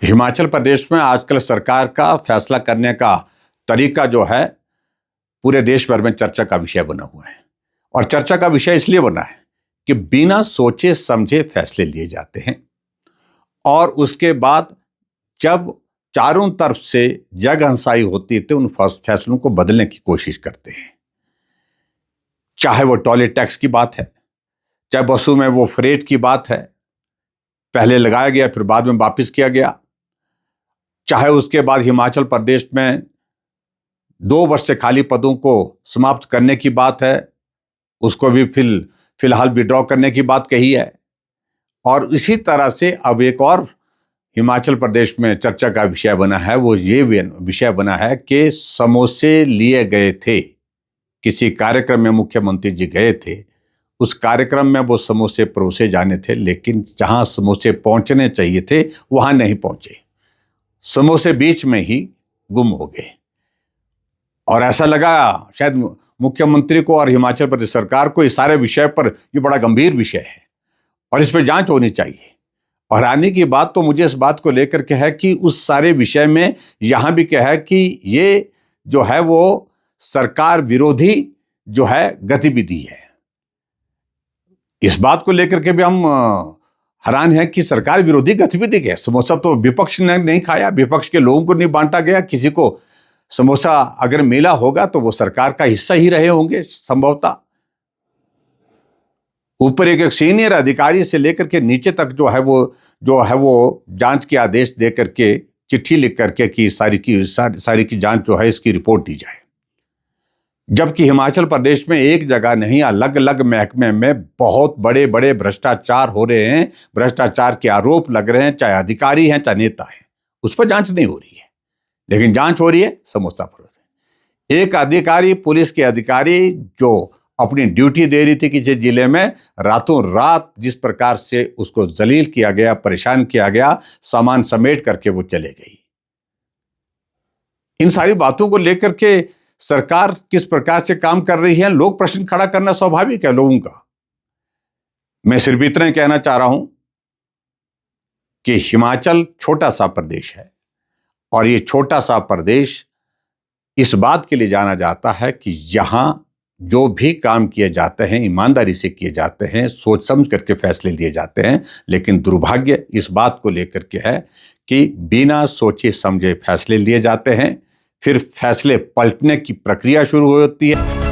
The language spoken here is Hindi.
हिमाचल प्रदेश में आजकल सरकार का फैसला करने का तरीका जो है पूरे देश भर में चर्चा का विषय बना हुआ है। और चर्चा का विषय इसलिए बना है कि बिना सोचे समझे फैसले लिए जाते हैं और उसके बाद जब चारों तरफ से जगहंसाई होती है तो उन फैसलों को बदलने की कोशिश करते हैं। चाहे वो टॉयलेट टैक्स की बात है, चाहे बसों में वो फ्रेट की बात है, पहले लगाया गया फिर बाद में वापस किया गया, चाहे उसके बाद हिमाचल प्रदेश में 2 वर्ष से खाली पदों को समाप्त करने की बात है, उसको भी फिलहाल विड्रॉ करने की बात कही है। और इसी तरह से अब एक और हिमाचल प्रदेश में चर्चा का विषय बना है, वो ये विषय बना है कि समोसे लिए गए थे। किसी कार्यक्रम में मुख्यमंत्री जी गए थे, उस कार्यक्रम में वो समोसे परोसे जाने थे, लेकिन जहां समोसे पहुंचने चाहिए थे वहां नहीं पहुंचे, समोसे बीच में ही गुम हो गए। और ऐसा लगा शायद मुख्यमंत्री को और हिमाचल प्रदेश सरकार को इस सारे विषय पर ये बड़ा गंभीर विषय है और इस पर जांच होनी चाहिए। और हैरानी की बात तो मुझे इस बात को लेकर के है कि उस सारे विषय में यहां भी क्या है कि ये जो है वो सरकार विरोधी जो है गतिविधि है। इस बात को लेकर के भी हम हैरान है कि सरकार विरोधी गतिविधि क्या है। समोसा तो विपक्ष ने नहीं खाया, विपक्ष के लोगों को नहीं बांटा गया, किसी को समोसा अगर मिला होगा तो वो सरकार का हिस्सा ही रहे होंगे संभवतः। ऊपर एक सीनियर अधिकारी से लेकर के नीचे तक जो है वो जांच के आदेश दे करके चिट्ठी लिख करके कि सारी की जांच जो है इसकी रिपोर्ट दी जाए। जबकि हिमाचल प्रदेश में एक जगह नहीं, अलग अलग महकमे में बहुत बड़े बड़े भ्रष्टाचार हो रहे हैं, भ्रष्टाचार के आरोप लग रहे हैं, चाहे अधिकारी हैं चाहे नेता हैं, उस पर जांच नहीं हो रही है। लेकिन जांच हो रही है समोसा फरोसे। एक अधिकारी, पुलिस के अधिकारी जो अपनी ड्यूटी दे रही थी किसी जिले में, रातों रात जिस प्रकार से उसको जलील किया गया, परेशान किया गया, सामान समेट करके वो चले गई। इन सारी बातों को लेकर के सरकार किस प्रकार से काम कर रही है, लोग प्रश्न खड़ा करना स्वाभाविक है लोगों का। मैं सिर्फ इतना कहना चाह रहा हूं कि हिमाचल छोटा सा प्रदेश है और ये छोटा सा प्रदेश इस बात के लिए जाना जाता है कि यहां जो भी काम किए जाते हैं ईमानदारी से किए जाते हैं, सोच समझ करके फैसले लिए जाते हैं। लेकिन दुर्भाग्य इस बात को लेकर के है कि बिना सोचे समझे फैसले लिए जाते हैं, फिर फैसले पलटने की प्रक्रिया शुरू होती है।